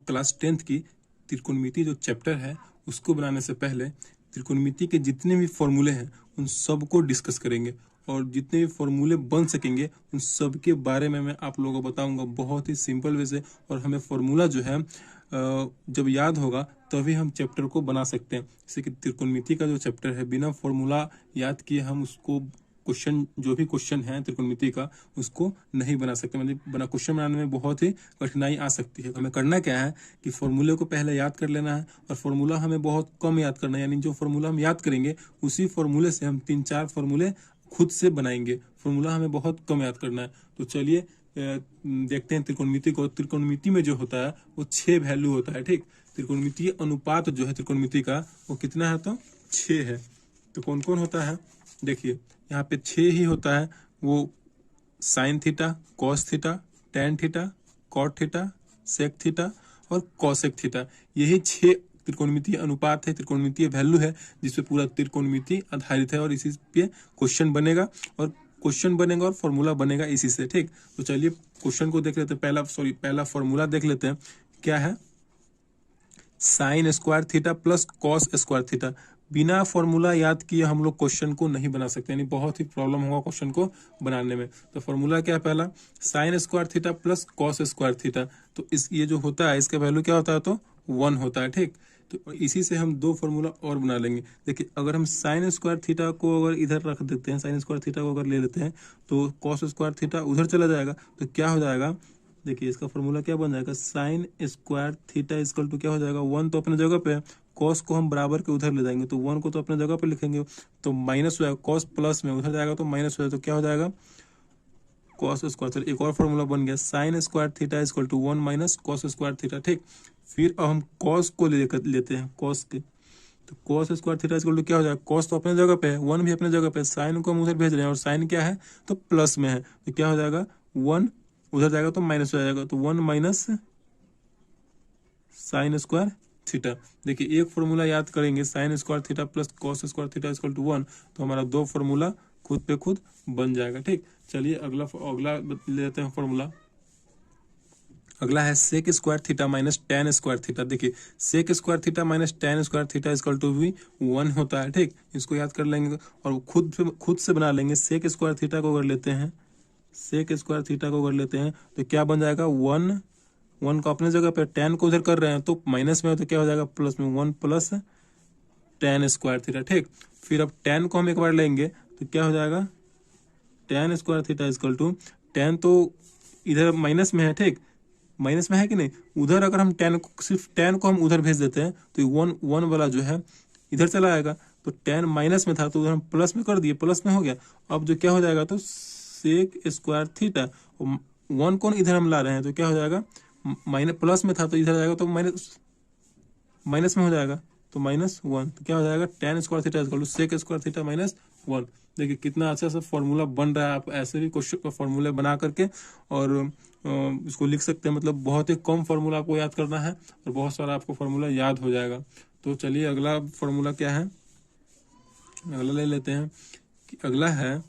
Class 10th की त्रिकोणमिति जो chapter है उसको बनाने से पहले त्रिकोणमिति के जितने भी फॉर्मूले हैं उन सबको डिस्कस करेंगे और जितने भी फॉर्मूले बन सकेंगे उन सब के बारे में मैं आप लोगों को बताऊंगा बहुत ही सिंपल वे से। और हमें फॉर्मूला जो है जब याद होगा तभी हम चैप्टर को बना सकते हैं। जैसे कि त्रिकोणमिति का जो चैप्टर है बिना फॉर्मूला याद किए हम उसको क्वेश्चन जो भी क्वेश्चन है त्रिकोणमिति का उसको नहीं बना सकते, मतलब बना क्वेश्चन बनाने में बहुत ही कठिनाई आ सकती है। हमें करना क्या है कि फॉर्मूले को पहले याद कर लेना है और फॉर्मूला हमें बहुत कम याद करना है, यानी जो फॉर्मूला हम याद करेंगे उसी फॉर्मूले से हम 3-4 फॉर्मूले खुद से बनाएंगे। फॉर्मूला हमें बहुत कम याद करना है। तो चलिए देखते हैं त्रिकोणमिति को। त्रिकोणमिति में जो होता है वो 6 वैल्यू होता है, ठीक। त्रिकोणमितीय अनुपात जो है त्रिकोणमिति का वो कितना है, तो 6 है। तो कौन कौन होता है, देखिए यहाँ पे 6 ही होता है। वो sine theta, cos theta, tan theta, cot theta, sec theta और कॉसेक थीटा, यही 6 त्रिकोणमितीय अनुपात है, त्रिकोणमितीय वैल्यू है जिसपे पूरा त्रिकोणमिति आधारित है और इसी पे क्वेश्चन बनेगा और फॉर्मूला बनेगा इसी से, ठीक। तो चलिए क्वेश्चन को देख लेते हैं। पहला फॉर्मूला देख लेते हैं क्या है। Sign square theta plus cos square theta. बिना फॉर्मूला याद किए हम लोग क्वेश्चन को नहीं बना सकते, यानी बहुत ही प्रॉब्लम होगा क्वेश्चन को बनाने में। तो फॉर्मूला क्या है, पहला sign square theta plus cos square theta. तो ये जो होता है इसका वैल्यू क्या होता है, तो 1 होता है, ठीक। तो इसी से हम 2 फॉर्मूला और बना लेंगे। देखिए अगर हम साइन स्क्वायर थीटा को अगर इधर रख देते हैं, साइन स्क्वायर थीटा को अगर ले लेते हैं तो कॉस स्क्वायर थीटा उधर चला जाएगा। तो क्या हो जाएगा, देखिए इसका फॉर्मूला क्या बन जाएगा, sine square theta equal to क्या हो जाएगा, 1 तो अपने जगह पे है, कॉस को हम बराबर के उधर ले जाएंगे तो 1 को तो अपने जगह पे लिखेंगे तो माइनस हो जाएगा, कॉस प्लस में उधर जाएगा तो माइनस हो जाएगा, तो क्या हो जाएगा कॉस स्क्वायर। चलो एक और फॉर्मूला बन गया, sine square theta equal to 1 minus cos square theta, ठीक। फिर अब हम कॉस को लेते हैं कॉस के, तो cos square theta equal to क्या हो जाएगा, कॉस तो अपने जगह पे है, 1 भी अपने जगह पे है, साइन को हम उधर भेज रहे हैं और साइन क्या है तो प्लस में है, तो क्या हो जाएगा 1 उधर जाएगा तो माइनस हो जाएगा, तो 1 माइनस साइन स्क्वायर थीटा। देखिए एक फॉर्मूला याद करेंगे sine square theta plus cos square theta equal to 1, तो हमारा 2 फॉर्मूला खुद पे खुद बन जाएगा, ठीक। चलिए अगला लेते हैं फॉर्मूला। अगला है sec square theta minus tan square theta. देखिए sec square theta minus tan square theta equal to भी 1 होता है, ठीक। इसको याद कर लेंगे और खुद से बना लेंगे। सेक स्क्वायर थीटा को अगर लेते हैं, सेक स्क्वायर थीटा को अगर लेते हैं तो क्या बन जाएगा 1 को अपने जगह पे, टेन को उधर कर रहे हैं तो माइनस में है तो क्या हो जाएगा प्लस में, 1 प्लस टेन स्क्वायर थीटा, ठीक। फिर अब टेन को हम एक बार लेंगे तो क्या हो जाएगा tan square theta equal to, tan तो इधर माइनस में है, ठीक, माइनस में है कि नहीं, उधर अगर हम सिर्फ टेन को हम उधर भेज देते हैं तो 1 वाला जो है इधर चला आएगा, तो टेन माइनस में था तो उधर हम प्लस में कर दिए, प्लस में हो गया। अब जो क्या हो जाएगा तो सेक स्क्वायर थीटा, 1 को इधर हम ला रहे हैं तो क्या हो जाएगा माइनस, प्लस में था तो इधर जाएगा तो माइनस में हो जाएगा तो -1, तो क्या हो जाएगा tan square theta equal to sec square theta -1। देखिए कितना अच्छा सा फॉर्मूला बन रहा है। आप ऐसे भी क्वेश्चन फॉर्मूले बना करके और इसको लिख सकते हैं, मतलब बहुत ही कम फॉर्मूला आपको याद करना है और बहुत सारा आपको फॉर्मूला याद हो जाएगा। तो चलिए अगला फॉर्मूला क्या है, अगला ले लेते हैं कि अगला है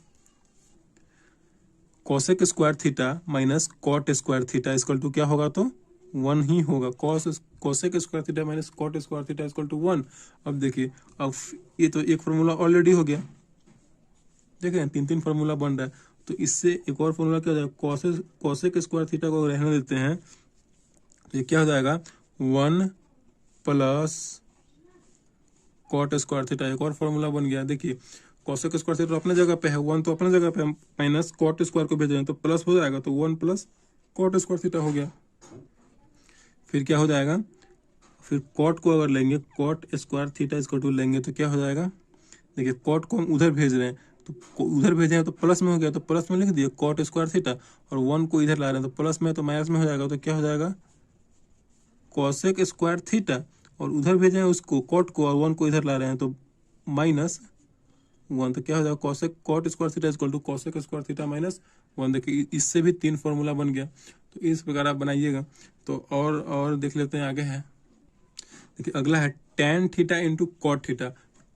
cosec square theta minus cot square theta equal to क्या होगा, तो 1 ही होगा। Cosec square theta minus cot square theta equal to 1। अब देखिए अब ये तो एक फॉर्मूला ऑलरेडी हो गया, देखें 3 फॉर्मूला बन रहा है, तो इससे एक और फॉर्मूला क्या हो जाएगा, कोसेक स्क्वायर थीटा को रहने देते हैं तो ये क्या हो जाएगा 1 प्लस कॉट स्क्वायर थीटा, एक और फॉर्मूला बन गया। देखिए कोसेक स्क्वायर थीटा अपने जगह पे है, 1 तो अपने जगह पे है, माइनस कॉट स्क्वायर को भेज रहे हैं तो प्लस हो जाएगा, तो 1 प्लस कॉट स्क्वायर थीटा हो गया। फिर क्या हो जाएगा, फिर कॉट को अगर लेंगे, cot square theta equal to लेंगे तो क्या हो जाएगा, देखिए कॉट को हम उधर भेज रहे हैं तो उधर भेजे हैं तो प्लस में हो गया, तो प्लस में लिख दिए कॉट स्क्वायर थीटा, और 1 को इधर ला रहे हैं तो प्लस में तो माइनस में हो जाएगा, तो क्या हो जाएगा कोसेक स्क्वायर थीटा, और उधर भेजे हैं उसको कॉट को और 1 को इधर ला रहे हैं तो -1, तो क्या हो जाएगा cot square theta equal to cosec square theta -1। देखिए इससे भी 3 फॉर्मूला बन गया। तो इस प्रकार आप बनाइएगा। तो और देख लेते हैं आगे है, देखिए अगला है tan theta into cot theta.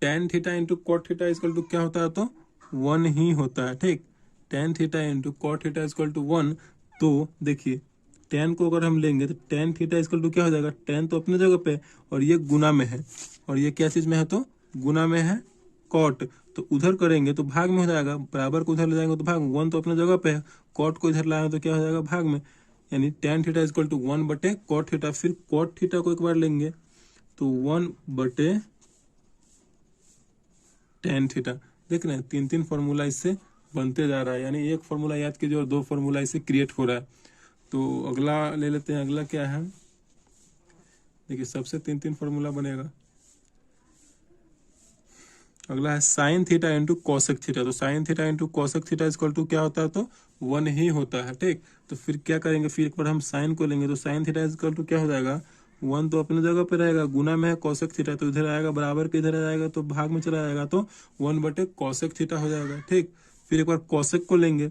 Tan theta into cot theta equal to क्या होता है, तो 1 ही होता है, ठीक। Tan theta into cot theta equal to 1। तो देखिए टेन को अगर हम लेंगे तो टेन थीटा इक्वल टू क्या हो जाएगा, टेन तो अपने जगह पे है और ये गुना में है, और ये क्या चीज में है, तो गुना में है कॉट, तो उधर करेंगे तो भाग में हो जाएगा, बराबर को उधर ले जाएंगे तो भाग में, वन तो अपने जगह पे है, कॉट को इधर लाएंगे तो क्या हो जाएगा, भाग में, यानी टेन थीटा इक्वल टू 1 बटे कॉट थीटा। फिर कॉट थीटा को एक बार लेंगे तो 1 बटे टेन थीटा। देख रहे हैं, तीन तीन फॉर्मूला इससे बनते जा रहा है, यानी एक फॉर्मूला याद कीजिए और दो फॉर्मूला इससे क्रिएट हो रहा है। तो अगला ले लेते हैं, अगला क्या है, देखिए सबसे तीन तीन फॉर्मूला बनेगा। अगला है sine theta into cosec theta. तो sine theta into cosec theta equal to क्या होता है, तो 1 ही होता है, ठीक। तो फिर क्या करेंगे, फिर एक बार हम साइन को लेंगे तो साइन थीटा इक्वल टू क्या हो जाएगा, 1 तो अपने जगह पे रहेगा, गुना में है कॉसेक थीटा तो इधर आएगा, बराबर के इधर आएगा तो भाग में चला जाएगा, तो 1 बटे कॉसेक थीटा हो जाएगा, ठीक। फिर एक बार कॉसेक को लेंगे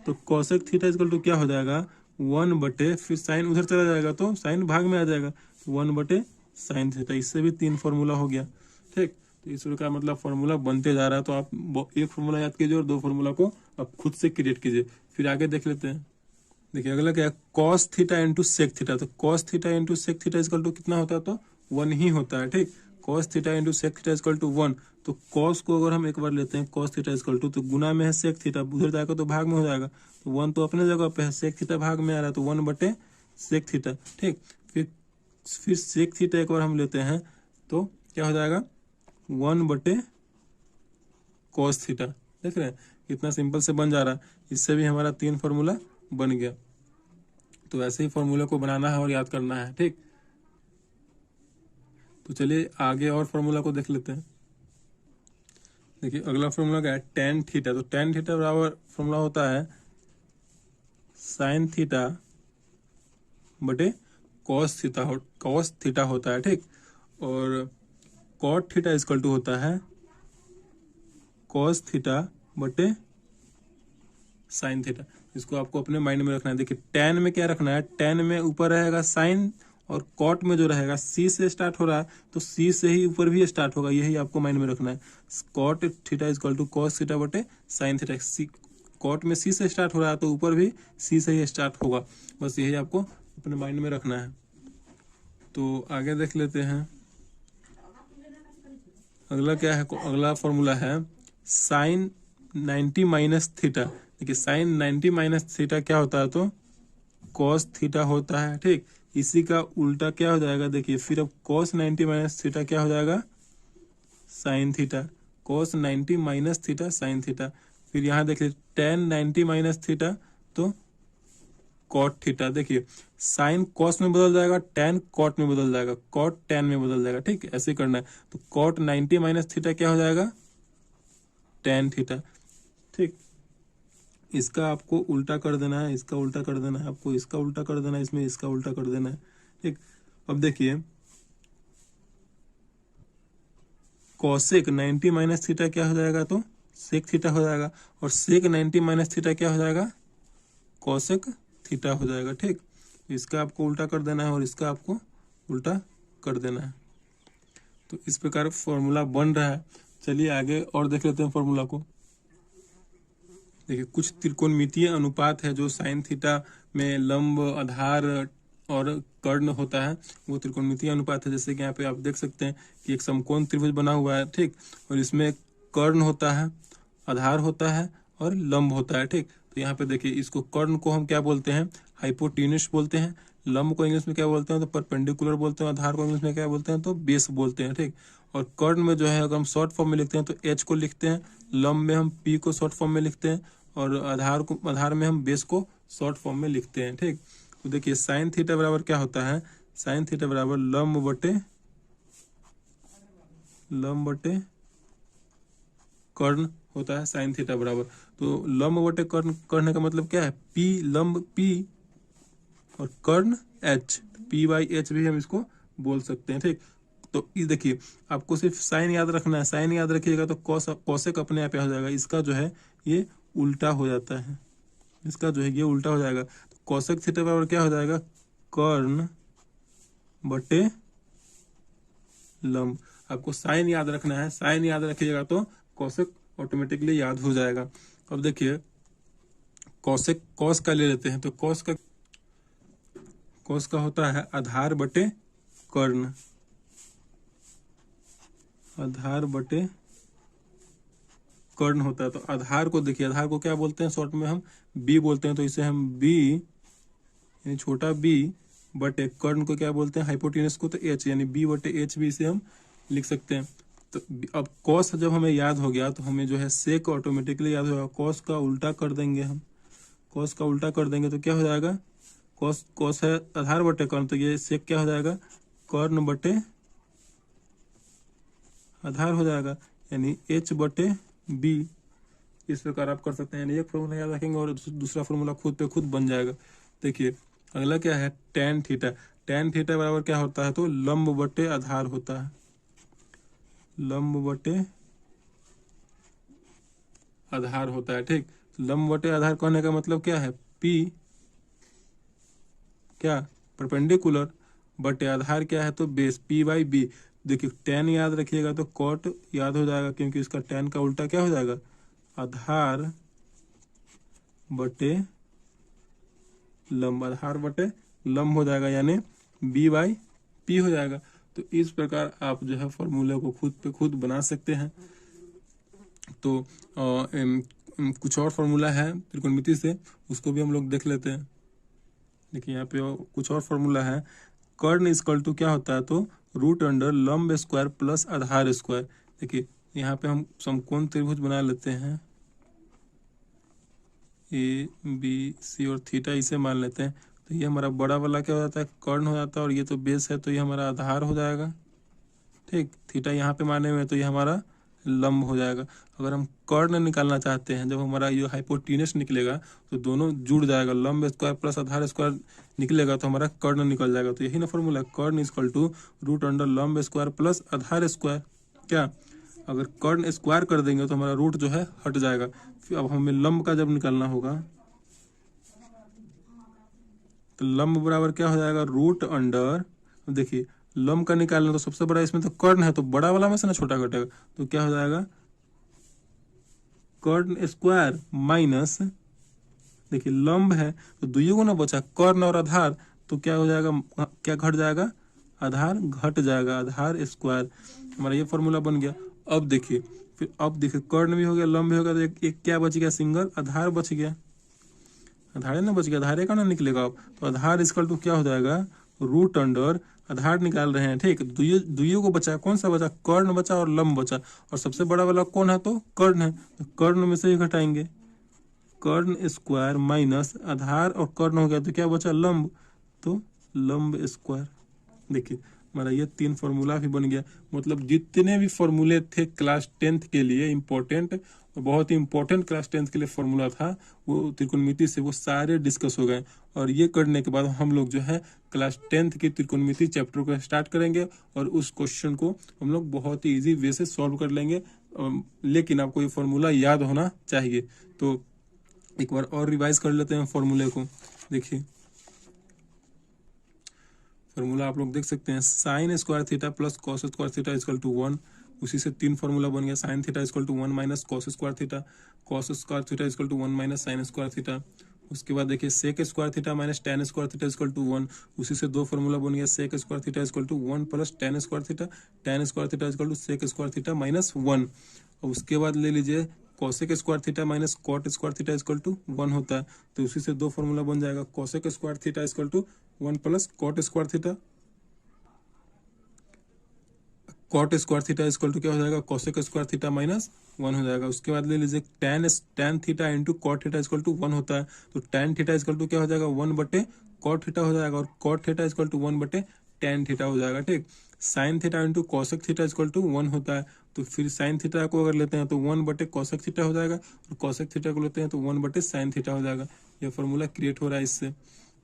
तो कॉसेक थीटा इक्वल टू क्या हो जाएगा, 1 बटे, फिर साइन उधर चला जाएगा तो साइन भाग में आ जाएगा, 1 बटे साइन थीटा। इससे भी तीन फॉर्मूला हो गया, ठीक। तो इस का मतलब फॉर्मूला बनते जा रहा है, तो आप एक फॉर्मूला याद कीजिए और दो फॉर्मूला को आप खुद से क्रिएट कीजिए। फिर आगे देख लेते हैं। देखिए अगला क्या है, cos theta into sec theta. तो cos theta into sec theta equal to कितना होता है, तो 1 ही होता है, ठीक। Cos theta into sec theta equal to 1। तो कॉस को अगर हम एक बार लेते हैं, कॉस थीटा इक्वल टू, तो गुना में है सेक थीटा, उधर जाएगा तो भाग में हो जाएगा, तो 1 तो अपने जगह पे है, सेक थीटा भाग में आ रहा है तो 1 बटे सेक थीटा, ठीक। फिर सेक थीटा एक बार हम लेते हैं तो क्या हो जाएगा, 1 बटे कॉस थीटा। देख रहे हैं कितना सिंपल से बन जा रहा है, इससे भी हमारा तीन फॉर्मूला बन गया। तो ऐसे ही फॉर्मूले को बनाना है और याद करना है, ठीक। तो चलिए आगे और फॉर्मूला को देख लेते हैं। देखिए अगला फॉर्मूला क्या है, टेन थीटा। तो टेन थीटा बराबर फॉर्मूला होता है साइन थीटा बटे कॉस थीटा होता है, ठीक। और कॉट थीटा इक्वल टू होता है कॉस थीटा बटे साइन थीटा। इसको आपको अपने माइंड में रखना है। देखिए टेन में क्या रखना है, टेन में ऊपर रहेगा साइन, और कॉट में जो रहेगा सी से स्टार्ट हो रहा है तो सी से ही ऊपर भी स्टार्ट होगा, यही आपको माइंड में रखना है। Cot theta equal to cos theta बटे साइन थीटा। कॉट में सी से स्टार्ट हो रहा है तो ऊपर भी सी से ही स्टार्ट होगा, बस यही आपको अपने माइंड में रखना है। तो आगे देख लेते हैं, अगला क्या है, अगला फॉर्मूला है साइन 90 माइनस थीटा। देखिए साइन 90 माइनस थीटा क्या होता है, तो कॉस थीटा होता है, ठीक। इसी का उल्टा क्या हो जाएगा, देखिए फिर अब कॉस 90 माइनस थीटा क्या हो जाएगा, sign theta. Cos 90 minus theta sine theta. फिर यहाँ देखिए टेन 90 माइनस थीटा तो कॉट थीटा। देखिए साइन कॉस में बदल जाएगा, टेन कॉट में बदल जाएगा, कॉट टेन में बदल जाएगा, ठीक। ऐसे करना है। तो कॉट 90 माइनस थीटा क्या हो जाएगा, टेन थीटा, ठीक। इसका आपको उल्टा कर देना है, इसका उल्टा कर देना है, आपको इसका उल्टा कर देना है, इसमें इसका उल्टा कर देना है, ठीक। अब देखिए कॉसेक 90 माइनस थीटा क्या हो जाएगा, तो सेक थीटा हो जाएगा, और सेक 90 माइनस थीटा क्या हो जाएगा, कॉसेक थीटा हो जाएगा, ठीक। इसका आपको उल्टा कर देना है और इसका आपको उल्टा कर देना है। तो इस प्रकार फॉर्मूला बन रहा है। चलिए आगे और देख लेते हैं फॉर्मूला को। देखिए कुछ त्रिकोणमितीय अनुपात है जो साइन थीटा में लंब, आधार और कर्ण होता है, वो त्रिकोणमितीय अनुपात है। जैसे कि यहाँ पे आप देख सकते हैं कि एक समकोण त्रिभुज बना हुआ है, ठीक। और इसमें कर्ण होता है, आधार होता है और लंब होता है, ठीक। तो यहाँ पे देखिए इसको कर्ण को हम क्या बोलते हैं, हाइपोटेन्यूस बोलते हैं। लंब को इंग्लिश में क्या बोलते हैं, तो परपेंडिकुलर बोलते हैं। आधार को इंग्लिश में क्या बोलते हैं, तो बेस बोलते हैं, ठीक। और कर्ण में जो है अगर हम शॉर्ट फॉर्म में लिखते हैं तो एच को लिखते हैं, लंब में हम पी को शॉर्ट फॉर्म में लिखते हैं, और आधार में हम बेस को शॉर्ट फॉर्म में लिखते हैं, ठीक। तो देखिए साइन थीटा बराबर क्या होता है, साइन थीटा बराबर लंब बटे कर्ण होता है, साइन थीटा बराबर। तो लंब बटे कर्ण का मतलब क्या है, पी लंब पी और कर्ण एच, पी बाई एच भी हम इसको बोल सकते हैं, ठीक। तो ये देखिए आपको सिर्फ साइन याद रखना है, साइन याद रखिएगा तो कॉसेक अपने आप हो जाएगा। इसका जो है ये उल्टा हो जाता है, इसका जो है ये उल्टा हो जाएगा। तो कॉसेक थीटा बराबर क्या हो जाएगा, कर्ण बटे लंब। आपको साइन याद रखना है, साइन याद रखिएगा तो कॉसेक ऑटोमेटिकली याद हो जाएगा। अब देखिए कॉसेक, कॉस का ले लेते हैं, तो कॉस का कॉस का होता है आधार बटे कर्ण, आधार बटे कर्ण होता है। तो आधार को देखिए, आधार को क्या बोलते हैं शॉर्ट में हम बी बोलते हैं, तो इसे हम बी यानी छोटा बी बटे कर्ण को क्या बोलते हैं हाइपोटेनस को तो एच, यानी बी बटे एच भी इसे हम लिख सकते हैं। तो अब कॉस जब हमें याद हो गया तो हमें जो है सेक ऑटोमेटिकली याद होगा। कॉस का उल्टा कर देंगे हम, कॉस का उल्टा कर देंगे तो क्या हो जाएगा, कॉस कॉस है आधार बटे कर्ण, तो ये सेक क्या हो जाएगा कर्ण बटे आधार हो जाएगा, यानी एच बटे बी। इस प्रकार आप कर सकते हैं, यानी एक फॉर्मूला याद रखेंगे और दूसरा फॉर्मूला खुद पे खुद बन जाएगा। देखिए अगला क्या है tan थीटा, tan थीटा बराबर क्या होता है तो लंब बटे आधार होता है, लंब बटे आधार होता है। ठीक, लंब बटे आधार कहने का मतलब क्या है P क्या परपेंडिकुलर बटे आधार क्या है तो बेस P बाई बी। देखिए tan याद रखिएगा तो cot याद हो जाएगा, क्योंकि इसका tan का उल्टा क्या हो जाएगा आधार बटे लंब, आधार बटे लंब हो जाएगा, यानी b बाई पी हो जाएगा। तो इस प्रकार आप जो है फॉर्मूले को खुद पे खुद बना सकते हैं। तो कुछ और फॉर्मूला है त्रिकोणमिति से, उसको भी हम लोग देख लेते हैं। देखिए यहाँ पे कुछ और फॉर्मूला है, कर्ण इक्वल टू क्या होता है तो रूट अंडर लंब स्क्वायर प्लस आधार स्क्वायर। देखिए यहाँ पे हम समकोण त्रिभुज बना लेते हैं, ए बी सी और थीटा इसे मान लेते हैं। तो ये हमारा बड़ा वाला क्या हो जाता है कर्ण हो जाता है, और ये तो बेस है तो ये हमारा आधार हो जाएगा। ठीक, थीटा यहाँ पे माने में तो ये हमारा लंब हो जाएगा। अगर हम कर्ण निकालना चाहते हैं, जब हमारा ये हाइपोटेनस निकलेगा तो दोनों जुड़ जाएगा, लंब स्क्वायर प्लस आधार स्क्वायर निकलेगा तो हमारा कर्ण निकल जाएगा। तो यही ना फॉर्मूला, कर्ण इक्वल टू रूट अंडर लंब स्क्वायर प्लस आधार स्क्वायर। क्या, अगर कर्ण स्क्वायर कर देंगे तो हमारा रूट जो है हट जाएगा। फिर अब हमें लंब का जब निकालना होगा तो लंब बराबर क्या हो जाएगा रूट अंडर, देखिए लंब का निकालना तो सबसे बड़ा इसमें तो कर्ण है, तो बड़ा वाला में से ना छोटा घटेगा, तो क्या हो जाएगा कर्ण स्क्वायर माइनस, देखिए लंब है तो दुइयों को ना बचा कर्ण और आधार, तो क्या हो जाएगा क्या घट जाएगा आधार घट जाएगा, आधार स्क्वायर। हमारा ये फॉर्मूला बन गया। अब देखिए फिर अब देखिए कर्ण भी हो गया लंब भी हो गया, तो एक क्या बच गया सिंगल आधार बच गया, आधार ना बच गया, आधार का ना निकलेगा अब, तो आधार इक्वल टू क्या हो जाएगा रूट अंडर, आधार निकाल रहे हैं ठीक, दुइयों को बचा, कौन सा बचा कर्ण बचा और लंब बचा, और सबसे बड़ा वाला कौन है तो कर्ण है, तो कर्ण में से ही घटाएंगे, कर्ण स्क्वायर माइनस आधार और कर्ण हो गया तो क्या बचा लंब, तो लंब स्क्वायर। देखिए हमारा ये 3 फॉर्मूला भी बन गया। मतलब जितने भी फॉर्मूले थे क्लास 10th के लिए इम्पोर्टेंट, बहुत ही इंपॉर्टेंट क्लास 10th के लिए फॉर्मूला था वो त्रिकोणमिति से, वो सारे डिस्कस हो गए। और ये करने के बाद हम लोग जो है क्लास 10th की त्रिकोणमिति चैप्टर को स्टार्ट करेंगे, और उस क्वेश्चन को हम लोग बहुत ही इजी वे से सॉल्व कर लेंगे। लेकिन आपको ये फॉर्मूला याद होना चाहिए। तो एक बार और रिवाइज कर लेते हैं फॉर्मूले को। देखिए फॉर्मूला आप लोग देख सकते हैं, sine square theta plus cos square theta equal to 1। उसी से 3 फॉर्मूला बन गया, sine theta equal to 1 minus cos square theta, cos square theta equal to 1 minus sine square theta. उसके बाद देखिए sec square theta minus tan square theta equal to 1। उसी से 2 formula बन गया, sec square theta equal to 1 plus tan square theta, tan square theta equal to sec square theta minus 1। और उसके बाद ले लीजिए cosec square theta minus cot square theta equal to 1 होता है। तो उसी से 2 फॉर्मूला बन जाएगा, cosec square theta equal to 1 plus cot square theta, cot square theta equal to क्या हो जाएगा कोसेक स्क्वायर थीटा माइनस 1 हो जाएगा। उसके बाद ले लीजिए tan theta into cot theta equal to 1 होता है, तो tan थीटा इक्वल टू क्या हो जाएगा 1 बटे कॉट थीटा हो जाएगा, और कॉट थीटा इक्वल टू 1 बटे tan थीटा हो जाएगा। ठीक, sine theta into cosec theta equal to 1 होता है, तो फिर साइन थीटा को अगर लेते हैं तो 1 बटे कॉसेक थीटा हो जाएगा, और कॉसेक थीटा को लेते हैं तो 1 बटे साइन थीटा हो जाएगा। यह फॉर्मूला क्रिएट हो रहा है इससे।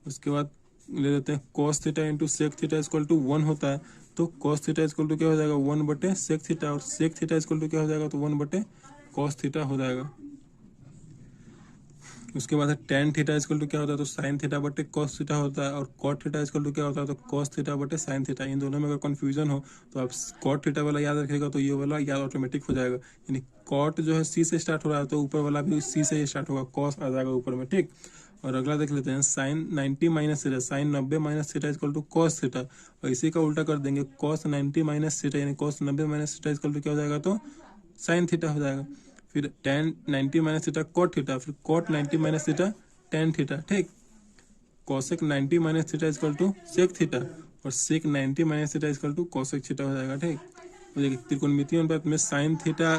उसके बाद ले लेते हैं cos theta into sec theta equal to 1 होता है, तो कॉस थीटा इक्वल टू क्या हो जाएगा 1 बटे सेक थीटा, और सेक थीटा इक्वल टू क्या हो जाएगा तो 1 बटे कॉस थीटा हो जाएगा। उसके बाद tan थीटा इक्वल टू क्या होता है तो साइन थीटा बटे कॉस थीटा होता है, और कॉट थीटा इक्वल टू क्या होता है तो कॉस थीटा बटे साइन थीटा। इन दोनों में अगर कंफ्यूजन हो तो आप कॉट थीटा वाला याद रखिएगा, तो ये वाला याद ऑटोमेटिक हो जाएगा। यानी कॉट जो है सी से स्टार्ट हो रहा है तो ऊपर वाला भी सी से स्टार्ट होगा, कॉस आ जाएगा ऊपर में। ठीक, और अगला देख लेते हैं sine 90 minus theta, sine 90 minus theta equal to cos theta, और इसी का उल्टा कर देंगे कॉस 90 माइनस थीटा, यानी cos 90 minus theta equal to क्या हो जाएगा, तो साइन थीटा हो जाएगा। फिर tan 90 minus theta cot theta, फिर cot 90 minus theta tan theta, ठीक। Cosec 90 minus theta equal to sec theta, और sec 90 minus theta equal to cosec theta हो जाएगा, ठीक। तो देखिए त्रिकोणमितीय अनुपात में साइन थीटा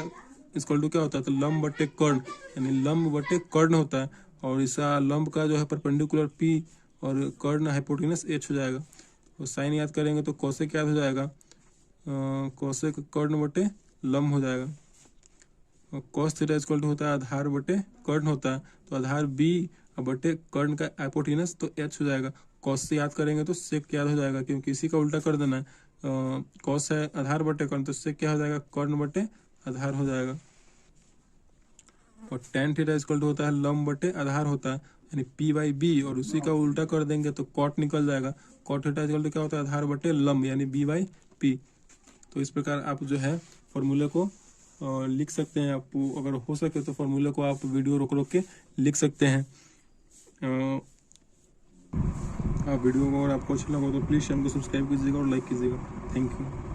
इक्वल टू क्या होता है, तो लंब बटे कर्ण, यानी लंब बटे कर्ण होता है, और इसका लंब का जो है परपेंडिकुलर पी और कर्ण हाइपोटेनस एच हो जाएगा। तो साइन याद करेंगे तो कॉसेक याद हो जाएगा, कॉसेक कर्ण बटे लंब हो जाएगा। कॉस थीटा इक्वल टू होता है आधार बटे कर्ण होता है, तो आधार बी बटे कर्ण का हाइपोटेनस तो एच हो जाएगा। कॉस से याद करेंगे तो सेक याद हो जाएगा, क्योंकि इसी का उल्टा कर देना है। कॉस है आधार बटे कर्ण, तो सेक क्या हो जाएगा, कर्ण बटे आधार हो जाएगा। और टेन थीटा इक्वल टू होता है लंब बटे आधार होता है, यानी पी बाई बी, और उसी का उल्टा कर देंगे तो कॉट निकल जाएगा। कॉट थीटा इक्वल टू क्या होता है, आधार बटे लंब, यानी बी बाई पी। तो इस प्रकार आप जो है फॉर्मूले को लिख सकते हैं। आप अगर हो सके तो फॉर्मूले को आप वीडियो रोक रोक के लिख सकते हैं। आप वीडियो को अगर आपको अच्छा लगा तो प्लीज़ चैनल को सब्सक्राइब कीजिएगा और लाइक कीजिएगा। Thank you.